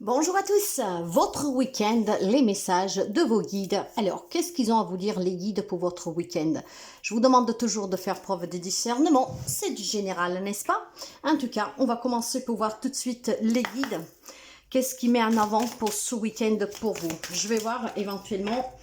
Bonjour à tous, votre week-end, les messages de vos guides. Alors, qu'est-ce qu'ils ont à vous dire les guides pour votre week-end? Je vous demande toujours de faire preuve de discernement, c'est du général, n'est-ce pas? En tout cas, on va commencer pour voir tout de suite les guides. Qu'est-ce qui met en avant pour ce week-end pour vous? Je vais voir éventuellement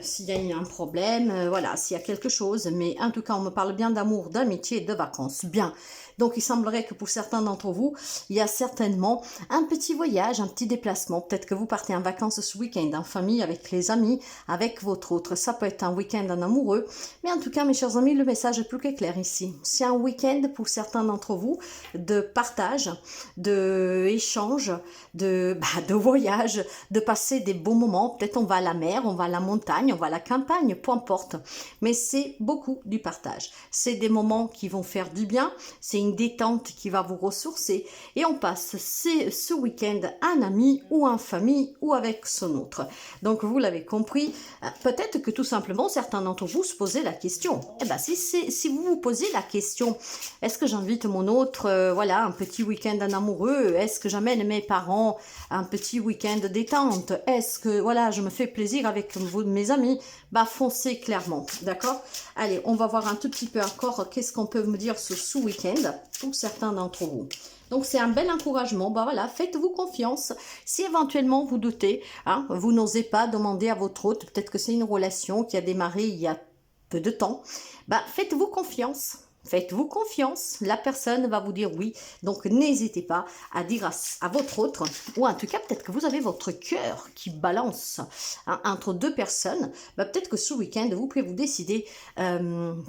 s'il y a un problème, voilà, s'il y a quelque chose. Mais en tout cas, on me parle bien d'amour, d'amitié et de vacances. Bien. Donc, il semblerait que pour certains d'entre vous, il y a certainement un petit voyage, un petit déplacement. Peut-être que vous partez en vacances ce week-end, en famille, avec les amis, avec votre autre. Ça peut être un week-end en amoureux. Mais en tout cas, mes chers amis, le message est plus que clair ici. C'est un week-end pour certains d'entre vous de partage, d'échange, de voyage, de passer des bons moments. Peut-être on va à la mer, on va à la montagne, on va à la campagne, peu importe. Mais c'est beaucoup du partage. C'est des moments qui vont faire du bien. C'est une détente qui va vous ressourcer. Et on passe ce week-end en ami ou en famille ou avec son autre. Donc vous l'avez compris, peut-être que tout simplement certains d'entre vous se posaient la question. Eh ben si vous vous posez la question, est-ce que j'invite mon autre, voilà, un petit week-end en amoureux? Est-ce que j'amène mes parents un petit week-end détente? Est-ce que voilà, je me fais plaisir avec mes amis? Bah foncez clairement, d'accord? Allez, on va voir un tout petit peu encore qu'est-ce qu'on peut me dire sur ce week-end pour certains d'entre vous. Donc, c'est un bel encouragement. Bah voilà, faites-vous confiance. Si éventuellement vous doutez, hein, vous n'osez pas demander à votre hôte, peut-être que c'est une relation qui a démarré il y a peu de temps, bah faites-vous confiance. Faites-vous confiance, la personne va vous dire oui. Donc, n'hésitez pas à dire à votre autre, ou en tout cas, peut-être que vous avez votre cœur qui balance hein, entre deux personnes. Bah, peut-être que ce week-end, vous pouvez vous décider,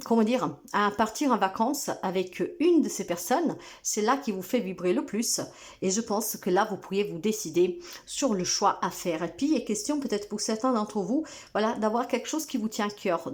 comment dire, à partir en vacances avec une de ces personnes. C'est là qui vous fait vibrer le plus. Et je pense que là, vous pourriez vous décider sur le choix à faire. Et puis, il est question peut-être pour certains d'entre vous, voilà, d'avoir quelque chose qui vous tient à cœur.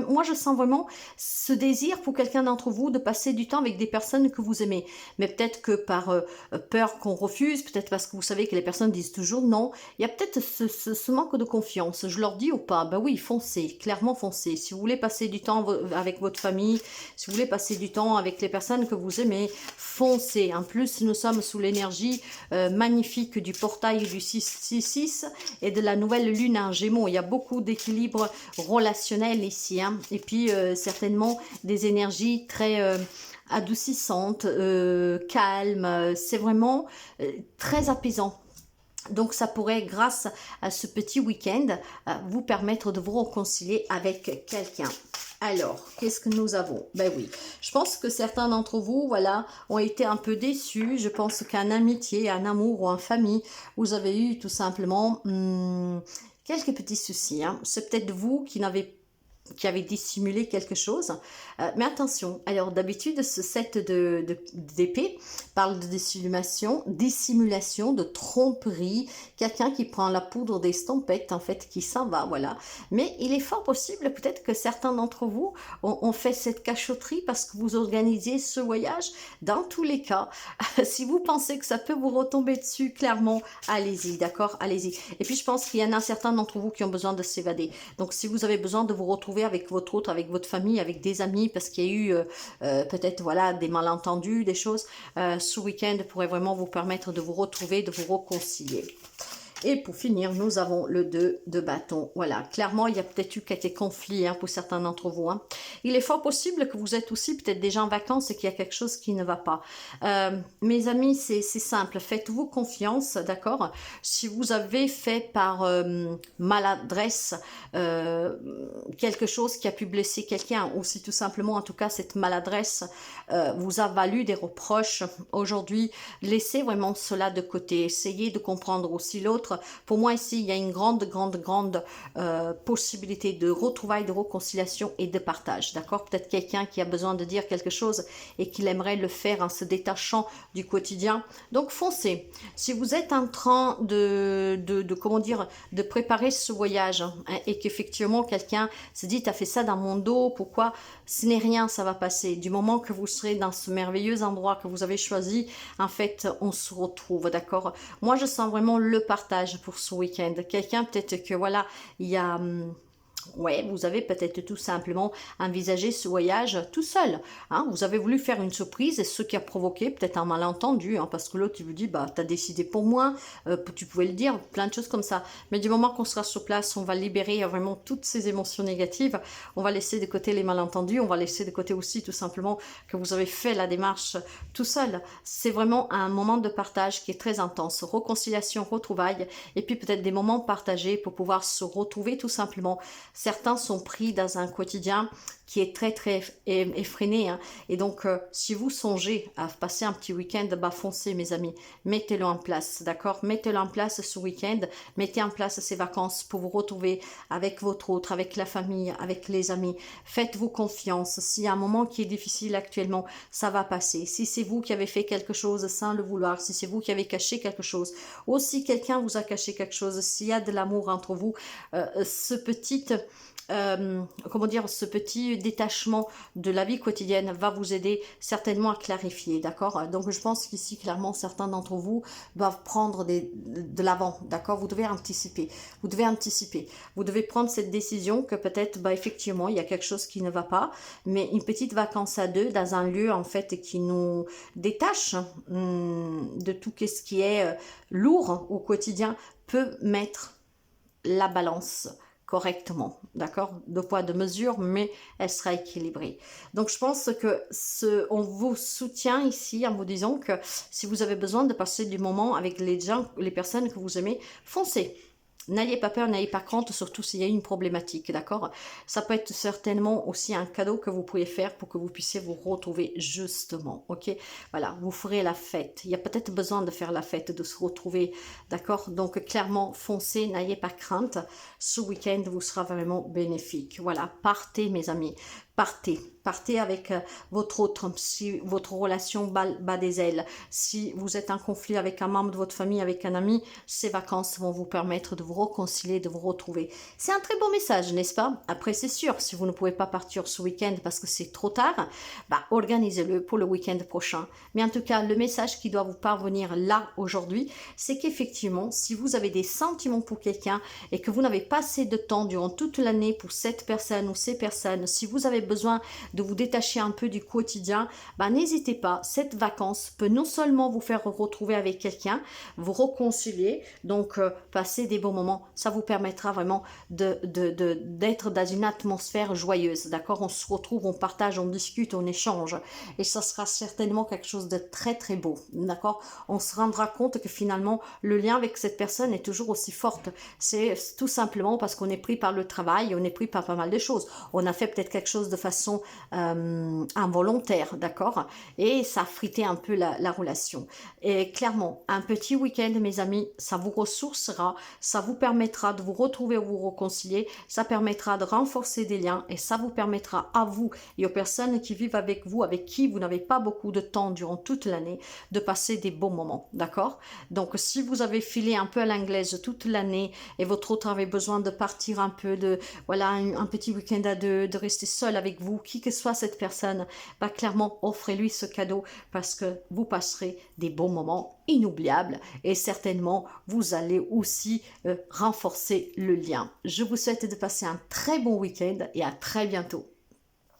Moi, je sens vraiment ce désir pour quelqu'un d'entre vous de passer du temps avec des personnes que vous aimez. Mais peut-être que par peur qu'on refuse, peut-être parce que vous savez que les personnes disent toujours non, il y a peut-être ce manque de confiance. Je leur dis ou pas? Ben oui, foncez, clairement foncez. Si vous voulez passer du temps avec votre famille, si vous voulez passer du temps avec les personnes que vous aimez, foncez. En plus, nous sommes sous l'énergie magnifique du portail du 666 et de la nouvelle lune en Gémeaux. Il y a beaucoup d'équilibre relationnel ici. Hein. Et puis, certainement, des énergies très adoucissantes, calmes. C'est vraiment très apaisant. Donc, ça pourrait, grâce à ce petit week-end, vous permettre de vous réconcilier avec quelqu'un. Alors, qu'est-ce que nous avons? Ben oui, je pense que certains d'entre vous, voilà, ont été un peu déçus. Je pense qu'en amitié, en amour ou en famille, vous avez eu tout simplement quelques petits soucis. Hein. C'est peut-être vous qui avait dissimulé quelque chose. Mais attention, alors d'habitude, ce set d'épée parle de dissimulation, de tromperie, quelqu'un qui prend la poudre d'estompettes, en fait, qui s'en va, voilà. Mais il est fort possible, peut-être que certains d'entre vous ont fait cette cachotterie parce que vous organisez ce voyage. Dans tous les cas, si vous pensez que ça peut vous retomber dessus, clairement, allez-y, d'accord? Allez-y. Et puis, je pense qu'il y en a certains d'entre vous qui ont besoin de s'évader. Donc, si vous avez besoin de vous retrouver avec votre autre, avec votre famille, avec des amis, parce qu'il y a eu peut-être voilà des malentendus, des choses, ce week-end pourrait vraiment vous permettre de vous retrouver, de vous réconcilier. Et pour finir, nous avons le 2 de bâton. Voilà, clairement, il y a peut-être eu quelques conflits hein, pour certains d'entre vous. Hein. Il est fort possible que vous êtes aussi peut-être déjà en vacances et qu'il y a quelque chose qui ne va pas. Mes amis, c'est simple. Faites-vous confiance, d'accord? Si vous avez fait par maladresse quelque chose qui a pu blesser quelqu'un, ou si tout simplement, en tout cas, cette maladresse vous a valu des reproches aujourd'hui, laissez vraiment cela de côté. Essayez de comprendre aussi l'autre. Pour moi, ici, il y a une grande possibilité de retrouvailles, de réconciliation et de partage. D'accord? Peut-être quelqu'un qui a besoin de dire quelque chose et qu'il aimerait le faire en se détachant du quotidien. Donc, foncez. Si vous êtes en train comment dire, de préparer ce voyage hein, et qu'effectivement, quelqu'un se dit, t'as fait ça dans mon dos, pourquoi? Ce n'est rien, ça va passer. Du moment que vous serez dans ce merveilleux endroit que vous avez choisi, en fait, on se retrouve, d'accord? Moi, je sens vraiment le partage pour ce week-end. Quelqu'un, peut-être que, voilà, il y a Ouais, vous avez peut-être tout simplement envisagé ce voyage tout seul. Hein. Vous avez voulu faire une surprise et ce qui a provoqué peut-être un malentendu, hein, parce que l'autre il vous dit, bah, tu as décidé pour moi, tu pouvais le dire, plein de choses comme ça. Mais du moment qu'on sera sur place, on va libérer vraiment toutes ces émotions négatives, on va laisser de côté les malentendus, on va laisser de côté aussi tout simplement que vous avez fait la démarche tout seul. C'est vraiment un moment de partage qui est très intense, réconciliation, retrouvailles, et puis peut-être des moments partagés pour pouvoir se retrouver tout simplement. Certains sont pris dans un quotidien qui est très effréné. Hein. Et donc, si vous songez à passer un petit week-end, bah foncez mes amis, mettez-le en place, d'accord? Mettez-le en place ce week-end, mettez en place ces vacances pour vous retrouver avec votre autre, avec la famille, avec les amis. Faites-vous confiance. S'il y a un moment qui est difficile actuellement, ça va passer. Si c'est vous qui avez fait quelque chose sans le vouloir, si c'est vous qui avez caché quelque chose, ou si quelqu'un vous a caché quelque chose, s'il y a de l'amour entre vous, comment dire, ce petit détachement de la vie quotidienne va vous aider certainement à clarifier, d'accord? Donc je pense qu'ici, clairement, certains d'entre vous doivent prendre de l'avant, d'accord? Vous devez anticiper, vous devez prendre cette décision que peut-être, bah, effectivement, il y a quelque chose qui ne va pas, mais une petite vacance à deux dans un lieu, en fait, qui nous détache de tout ce qui est lourd au quotidien, peut mettre la balance correctement, d'accord? De poids, de mesure, mais elle sera équilibrée. Donc, je pense que on vous soutient ici en vous disant que si vous avez besoin de passer du moment avec les gens, les personnes que vous aimez, foncez. N'ayez pas peur, n'ayez pas crainte, surtout s'il y a une problématique, d'accord? Ça peut être certainement aussi un cadeau que vous pouvez faire pour que vous puissiez vous retrouver justement, ok? Voilà, vous ferez la fête. Il y a peut-être besoin de faire la fête, de se retrouver, d'accord? Donc, clairement, foncez, n'ayez pas crainte. Ce week-end vous sera vraiment bénéfique. Voilà, partez, mes amis. Partez avec votre autre, si votre relation bat des ailes, si vous êtes en conflit avec un membre de votre famille, avec un ami, ces vacances vont vous permettre de vous réconcilier, de vous retrouver. C'est un très beau message, n'est-ce pas? Après, c'est sûr, si vous ne pouvez pas partir ce week-end parce que c'est trop tard, bah, organisez-le pour le week-end prochain. Mais en tout cas, le message qui doit vous parvenir là, aujourd'hui, c'est qu'effectivement, si vous avez des sentiments pour quelqu'un et que vous n'avez pas assez de temps durant toute l'année pour cette personne ou ces personnes, si vous avez besoin de vous détacher un peu du quotidien, bah, n'hésitez pas, cette vacance peut non seulement vous faire retrouver avec quelqu'un, vous réconcilier, donc passer des bons moments, ça vous permettra vraiment d'être dans une atmosphère joyeuse, d'accord? On se retrouve, on partage, on discute, on échange, et ça sera certainement quelque chose de très beau, d'accord? On se rendra compte que finalement, le lien avec cette personne est toujours aussi forte, c'est tout simplement parce qu'on est pris par le travail, on est pris par pas mal de choses, on a fait peut-être quelque chose de façon involontaire, d'accord? Et ça a frité un peu la relation. Et clairement, un petit week-end, mes amis, ça vous ressourcera, ça vous permettra de vous retrouver ou vous réconcilier, ça permettra de renforcer des liens et ça vous permettra à vous et aux personnes qui vivent avec vous, avec qui vous n'avez pas beaucoup de temps durant toute l'année, de passer des bons moments, d'accord? Donc, si vous avez filé un peu à l'anglaise toute l'année et votre autre avait besoin de partir un peu, voilà, un petit week-end à deux, de rester seul avec vous, qui que soit cette personne, bah clairement, offrez-lui ce cadeau parce que vous passerez des bons moments inoubliables et certainement, vous allez aussi renforcer le lien. Je vous souhaite de passer un très bon week-end et à très bientôt.